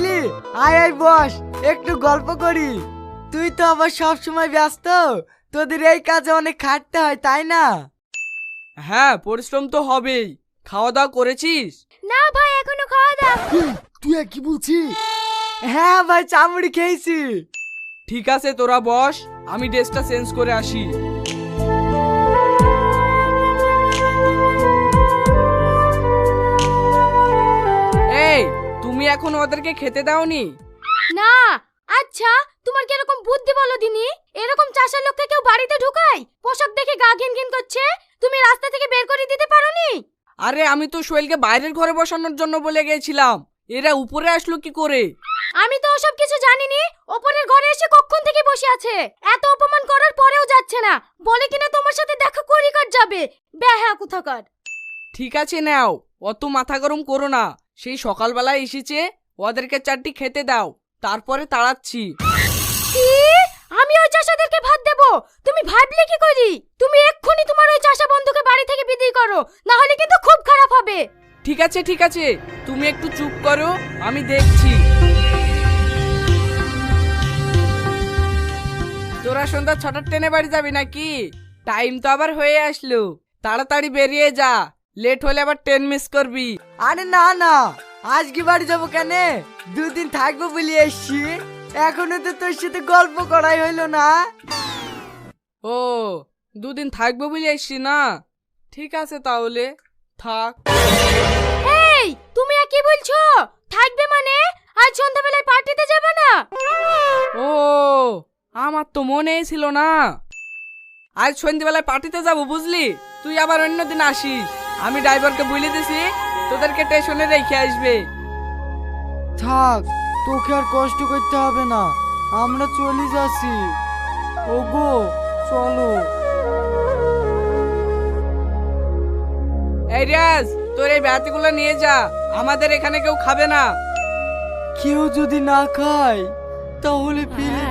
আসলি? আয় আয় বস, একটু গল্প করি। তুই তো আবার সব সময় ব্যস্ত, তোদের এই কাজে অনেক খাটতে হয় তাই না? হ্যাঁ, পরিশ্রম তো হবেই। খাওয়া দাওয়া করেছিস? না ভাই, এখনো খাওয়া দাওয়া। তুই কি বলছিস? হ্যাঁ ভাই, চামড়ি খেয়েছি। ঠিক আছে, তোরা বস, আমি ড্রেসটা চেঞ্জ করে আসি। এই, তুমি এখন ওদেরকে খেতে দাওনি? না। আচ্ছা, তোমার কি এরকম বুদ্ধি বলো দিনি? এরকম চাষার লোককে কেউ বাড়িতে ঢুকায়? পোশাক দেখে গা ঘিন ঘিন করছে, তুমি রাস্তা থেকে বের করে দিতে পারোনি? আরে আমি তো সোহেলকে বাইরের ঘরে বসানোর জন্য বলে গেছিলাম, এরা উপরে আসলো কি করে? আমি তো ওসব কিছু জানিনি। ওপরের ঘরে এসে কখন থেকে বসে আছে, এত অপমান করার পরেও যাচ্ছে না, বলে কিনা তোমার সাথে দেখা করি কাট যাবে। বেহা কোথাকার। ঠিক আছে নাও, অত মাথা গরম করো না। সেই সকালবেলায় এসেছে, ওদেরকে চারটি খেতে দাও, তারপরে তাড়াচ্ছি। কি? আমি ওই চাষাদেরকে ভাত দেব? তুমি ভাবলে কি করি? তুমি এক্ষুনি তোমার ওই চাষা বন্ধুকে বাড়ি থেকে বিদায় করো, না হলে কিন্তু খুব খারাপ হবে। ঠিক আছে ঠিক আছে, তুমি একটু চুপ করো, আমি দেখছি। তোরা সন্ধ্যা 6টার ট্রেনে বাড়ি যাবি নাকি? টাইম তো আবার হয়ে আসলো, তাড়াতাড়ি বেরিয়ে যা, লেট হলে আবার ট্রেন মিস করবি। আরে না না, আজকে বাড়ি যাবো কেন? দুদিন থাকবো বলে এসছি। এখনো তো তোর সাথে গল্প করাই হইলো না। ও, দুদিন থাকবো বলে এসছি না? ঠিক আছে তাহলে থাক। এই, তুমি আর কি বলছো? থাকবে মানে? আজ সন্ধ্যাবেলায় পার্টিতে যাবে না? ও, আমার তো মনেই ছিল না। আজ সন্ধ্যাবেলায় পার্টিতে যাব বুঝলি, তুই আবার অন্যদিন আসিস। আমি ড্রাইভারকে বলে দিছি তোদেরকে স্টেশনে রেখে আসবে। থাক, তোকে আর কষ্ট করতে হবে না, আমরা চলে যাচ্ছি। ওগো চলো। এই রিয়াজ, তোর এই ব্যাটিগুলো নিয়ে যা, আমাদের এখানে কেউ খাবে না। কেউ যদি না খায় তাহলে ফেলে